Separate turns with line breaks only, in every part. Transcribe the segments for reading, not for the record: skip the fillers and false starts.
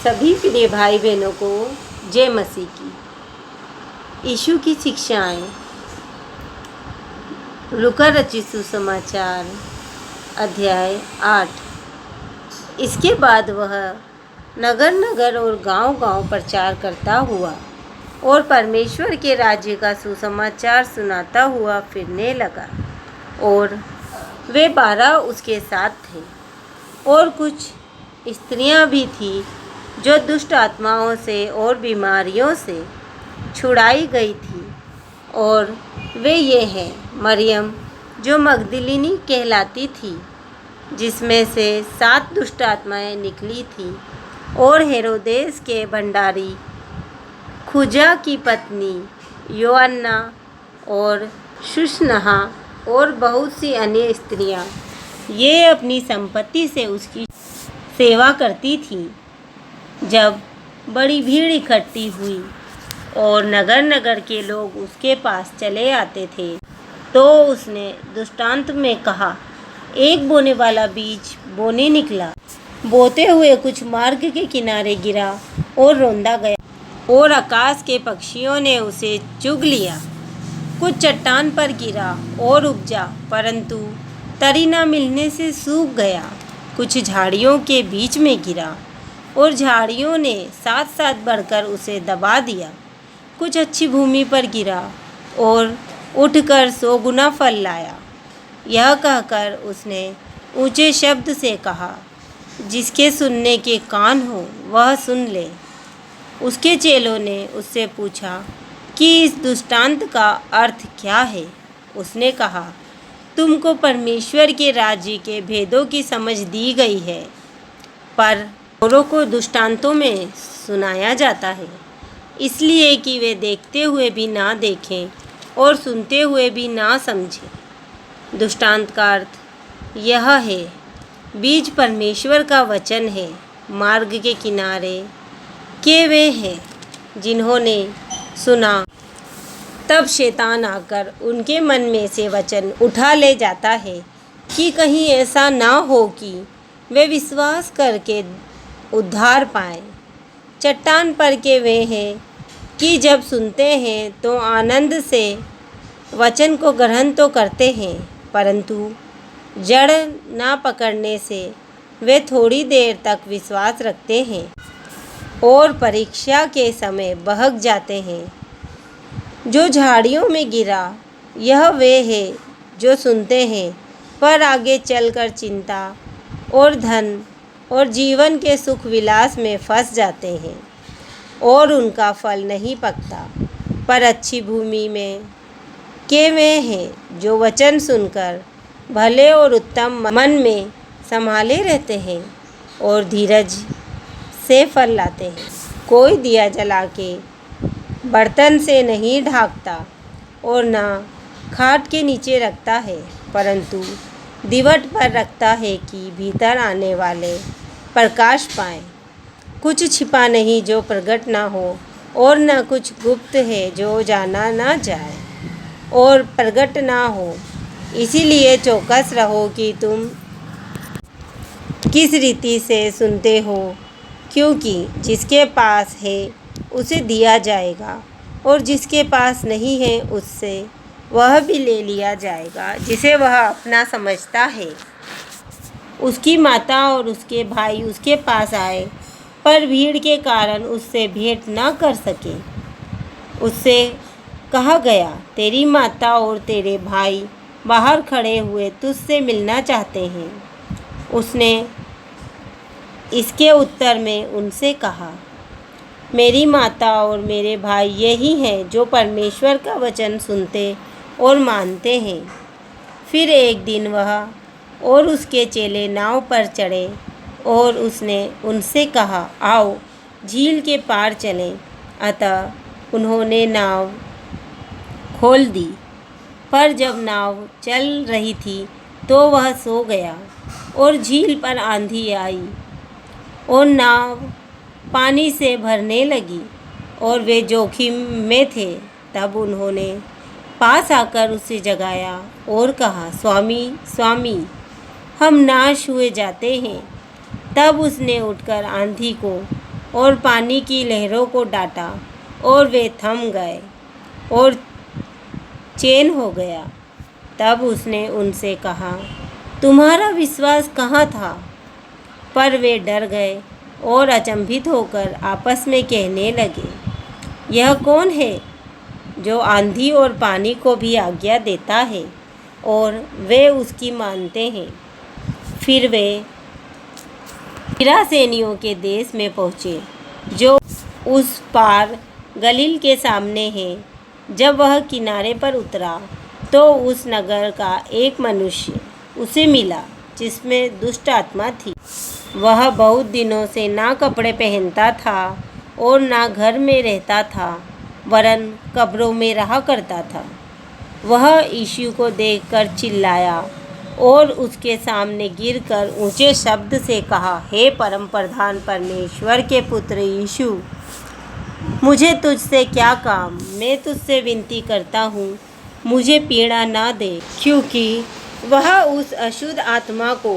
सभी प्रिय भाई बहनों को जय मसीह की। यीशु की शिक्षाएं। लूका रचित सुसमाचार अध्याय 8। इसके बाद वह नगर नगर और गांव-गांव प्रचार करता हुआ और परमेश्वर के राज्य का सुसमाचार सुनाता हुआ फिरने लगा। और वे 12 उसके साथ थे और कुछ स्त्रियां भी थीं जो दुष्ट आत्माओं से और बीमारियों से छुड़ाई गई थी। और वे ये हैं, मरियम जो मगदलिनी कहलाती थी, जिसमें से 7 दुष्ट आत्माएं निकली थीं, और हेरोदेस के भंडारी खुजा की पत्नी योअन्ना और सुसन्नाह और बहुत सी अन्य स्त्रियां ये अपनी संपत्ति से उसकी सेवा करती थीं। जब बड़ी भीड़ इकट्ठी हुई और नगर नगर के लोग उसके पास चले आते थे, तो उसने दृष्टांत में कहा, एक बोने वाला बीज बोने निकला। बोते हुए कुछ मार्ग के किनारे गिरा और रौंदा गया, और आकाश के पक्षियों ने उसे चुग लिया। कुछ चट्टान पर गिरा और उपजा, परंतु तरी न मिलने से सूख गया। कुछ झाड़ियों के बीच में गिरा और झाड़ियों ने साथ साथ बढ़कर उसे दबा दिया। कुछ अच्छी भूमि पर गिरा और उठकर 100 गुना फल लाया। यह कहकर उसने ऊंचे शब्द से कहा, जिसके सुनने के कान हो वह सुन ले। उसके चेलों ने उससे पूछा कि इस दृष्टांत का अर्थ क्या है। उसने कहा, तुमको परमेश्वर के राज्य के भेदों की समझ दी गई है, पर औरों को दृष्टांतों में सुनाया जाता है, इसलिए कि वे देखते हुए भी ना देखें और सुनते हुए भी ना समझें। दृष्टांत का अर्थ यह है, बीज परमेश्वर का वचन है। मार्ग के किनारे के वे हैं जिन्होंने सुना, तब शैतान आकर उनके मन में से वचन उठा ले जाता है कि कहीं ऐसा ना हो कि वे विश्वास करके उद्धार पाएं। चट्टान पर के वे हैं कि जब सुनते हैं तो आनंद से वचन को ग्रहण तो करते हैं, परंतु जड़ ना पकड़ने से वे थोड़ी देर तक विश्वास रखते हैं और परीक्षा के समय बहक जाते हैं। जो झाड़ियों में गिरा, यह वे हैं जो सुनते हैं, पर आगे चलकर चिंता और धन और जीवन के सुख विलास में फंस जाते हैं और उनका फल नहीं पकता। पर अच्छी भूमि में के वे हैं जो वचन सुनकर भले और उत्तम मन में संभाले रहते हैं और धीरज से फल लाते हैं। कोई दिया जला के बर्तन से नहीं ढांकता और ना खाट के नीचे रखता है, परंतु दीवट पर रखता है कि भीतर आने वाले प्रकाश पाएं। कुछ छिपा नहीं जो प्रकट ना हो, और न कुछ गुप्त है जो जाना ना जाए और प्रकट ना हो। इसीलिए चौकस रहो कि तुम किस रीति से सुनते हो, क्योंकि जिसके पास है उसे दिया जाएगा, और जिसके पास नहीं है उससे वह भी ले लिया जाएगा जिसे वह अपना समझता है। उसकी माता और उसके भाई उसके पास आए, पर भीड़ के कारण उससे भेंट न कर सके। उससे कहा गया, तेरी माता और तेरे भाई बाहर खड़े हुए तुझसे मिलना चाहते हैं। उसने इसके उत्तर में उनसे कहा, मेरी माता और मेरे भाई यही हैं जो परमेश्वर का वचन सुनते और मानते हैं। फिर एक दिन वह और उसके चेले नाव पर चढ़े और उसने उनसे कहा, आओ झील के पार चलें। अतः उन्होंने नाव खोल दी, पर जब नाव चल रही थी तो वह सो गया और झील पर आंधी आई और नाव पानी से भरने लगी और वे जोखिम में थे। तब उन्होंने पास आकर उसे जगाया और कहा, स्वामी स्वामी, हम नाश हुए जाते हैं। तब उसने उठकर आंधी को और पानी की लहरों को डांटा और वे थम गए और चैन हो गया। तब उसने उनसे कहा, तुम्हारा विश्वास कहाँ था? पर वे डर गए और अचंभित होकर आपस में कहने लगे, यह कौन है जो आंधी और पानी को भी आज्ञा देता है और वे उसकी मानते हैं। फिर वे गिरासेनियों के देश में पहुँचे, जो उस पार गलील के सामने है। जब वह किनारे पर उतरा तो उस नगर का एक मनुष्य उसे मिला जिसमें दुष्ट आत्मा थी। वह बहुत दिनों से ना कपड़े पहनता था और ना घर में रहता था, वरन कब्रों में रहा करता था। वह यीशु को देखकर चिल्लाया और उसके सामने गिरकर ऊंचे शब्द से कहा, हे परम प्रधान परमेश्वर के पुत्र यीशु, मुझे तुझसे क्या काम? मैं तुझसे विनती करता हूँ, मुझे पीड़ा ना दे। क्योंकि वह उस अशुद्ध आत्मा को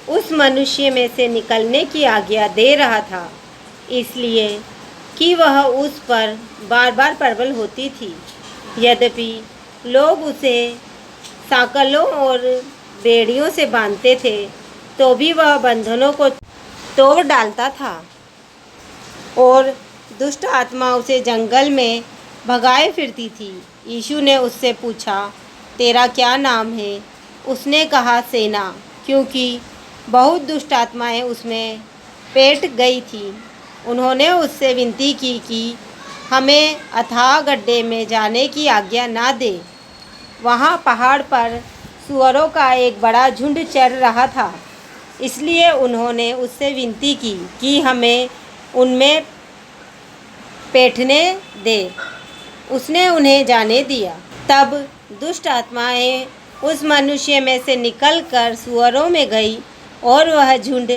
उस मनुष्य में से निकलने की आज्ञा दे रहा था, इसलिए कि वह उस पर बार बार प्रबल होती थी। यद्यपि लोग उसे सांकलों और बेड़ियों से बांधते थे, तो भी वह बंधनों को तोड़ डालता था और दुष्ट आत्मा उसे जंगल में भगाए फिरती थी। यीशु ने उससे पूछा, तेरा क्या नाम है? उसने कहा, सेना, क्योंकि बहुत दुष्ट आत्माएं उसमें पेट गई थी। उन्होंने उससे विनती की कि हमें अथाह गड्ढे में जाने की आज्ञा ना दे। वहाँ पहाड़ पर सूअरों का एक बड़ा झुंड चर रहा था, इसलिए उन्होंने उससे विनती की कि हमें उनमें बैठने दे। उसने उन्हें जाने दिया। तब दुष्ट आत्माएं उस मनुष्य में से निकलकर सूअरों में गई और वह झुंड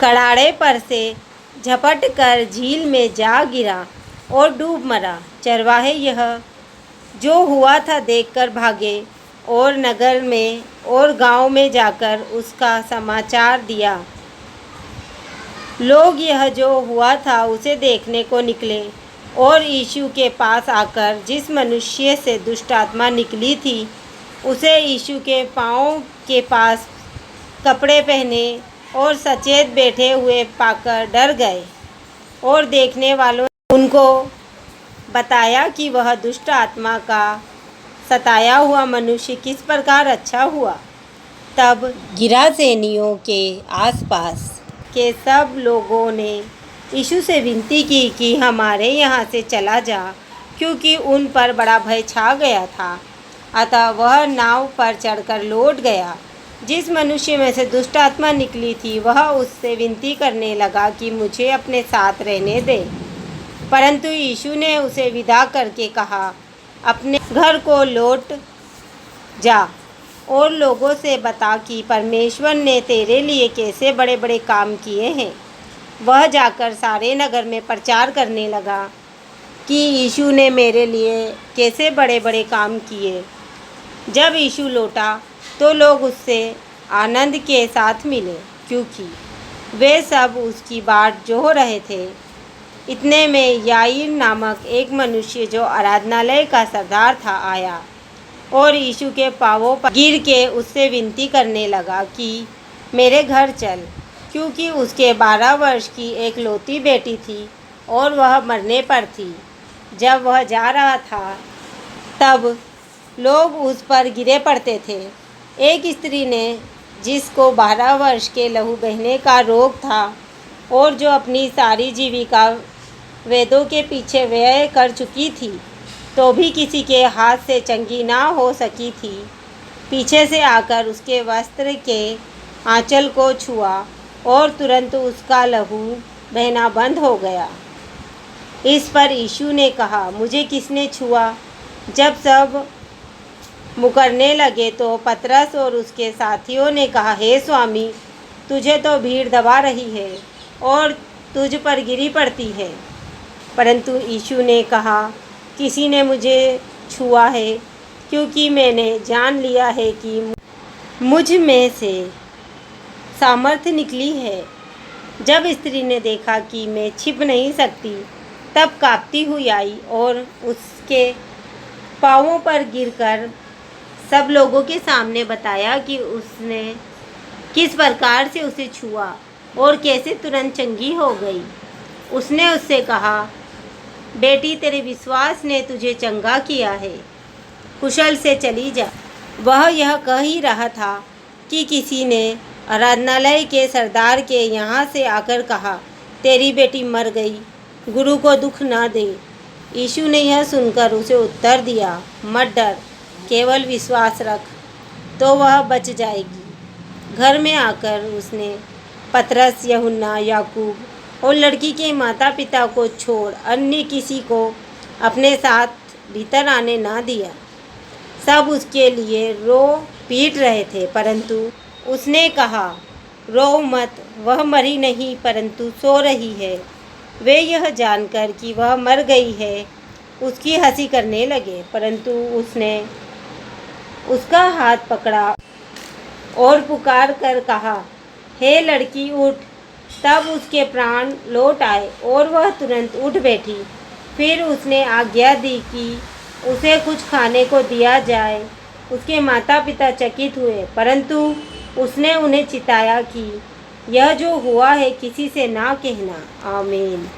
कड़ाड़े पर से झपट कर झील में जा गिरा और डूब मरा। चरवाहे यह जो हुआ था देखकर भागे और नगर में और गांव में जाकर उसका समाचार दिया। लोग यह जो हुआ था उसे देखने को निकले और यीशु के पास आकर जिस मनुष्य से दुष्ट आत्मा निकली थी, उसे यीशु के पाँव के पास कपड़े पहने और सचेत बैठे हुए पाकर डर गए। और देखने वालों ने उनको बताया कि वह दुष्ट आत्मा का सताया हुआ मनुष्य किस प्रकार अच्छा हुआ। तब गिरासेनियों के आसपास के सब लोगों ने यीशु से विनती की कि हमारे यहाँ से चला जा, क्योंकि उन पर बड़ा भय छा गया था। अतः वह नाव पर चढ़कर लौट गया। जिस मनुष्य में से दुष्ट आत्मा निकली थी, वह उससे विनती करने लगा कि मुझे अपने साथ रहने दे। परंतु यीशु ने उसे विदा करके कहा, अपने घर को लौट जा और लोगों से बता कि परमेश्वर ने तेरे लिए कैसे बड़े बड़े काम किए हैं। वह जाकर सारे नगर में प्रचार करने लगा कि यीशु ने मेरे लिए कैसे बड़े बड़े काम किए। जब यीशु लौटा तो लोग उससे आनंद के साथ मिले, क्योंकि वे सब उसकी बाट जोह रहे थे। इतने में याईर नामक एक मनुष्य जो आराधनालय का सरदार था आया और यीशु के पांवों पर गिर के उससे विनती करने लगा कि मेरे घर चल, क्योंकि उसके 12 वर्ष की एक लौती बेटी थी और वह मरने पर थी। जब वह जा रहा था तब लोग उस पर गिरे पड़ते थे। एक स्त्री ने, जिसको 12 वर्ष के लहू बहने का रोग था और जो अपनी सारी जीविका वेदों के पीछे व्यय कर चुकी थी, तो भी किसी के हाथ से चंगी ना हो सकी थी, पीछे से आकर उसके वस्त्र के आंचल को छुआ और तुरंत उसका लहू बहना बंद हो गया। इस पर यीशु ने कहा, मुझे किसने छुआ? जब सब मुकरने लगे तो पतरस और उसके साथियों ने कहा, हे स्वामी, तुझे तो भीड़ दबा रही है और तुझ पर गिरी पड़ती है। परंतु यीशु ने कहा, किसी ने मुझे छुआ है, क्योंकि मैंने जान लिया है कि मुझ में से सामर्थ्य निकली है। जब स्त्री ने देखा कि मैं छिप नहीं सकती, तब कांपती हुई आई और उसके पाँवों पर गिरकर सब लोगों के सामने बताया कि उसने किस प्रकार से उसे छुआ और कैसे तुरंत चंगी हो गई। उसने उससे कहा, बेटी, तेरे विश्वास ने तुझे चंगा किया है, कुशल से चली जा। वह यह कह ही रहा था कि किसी ने आराधनालय के सरदार के यहाँ से आकर कहा, तेरी बेटी मर गई, गुरु को दुख ना दे। यीशु ने यह सुनकर उसे उत्तर दिया, मत डर, केवल विश्वास रख, तो वह बच जाएगी। घर में आकर उसने पतरस, यूहन्ना, याकूब और लड़की के माता पिता को छोड़ अन्य किसी को अपने साथ भीतर आने ना दिया। सब उसके लिए रो पीट रहे थे, परंतु उसने कहा, रो मत, वह मरी नहीं परंतु सो रही है। वे यह जानकर कि वह मर गई है उसकी हंसी करने लगे, परंतु उसने उसका हाथ पकड़ा और पुकार कर कहा, हे लड़की, उठ। तब उसके प्राण लौट आए और वह तुरंत उठ बैठी। फिर उसने आज्ञा दी कि उसे कुछ खाने को दिया जाए। उसके माता पिता चकित हुए, परंतु उसने उन्हें चिताया कि यह जो हुआ है किसी से ना कहना। आमीन।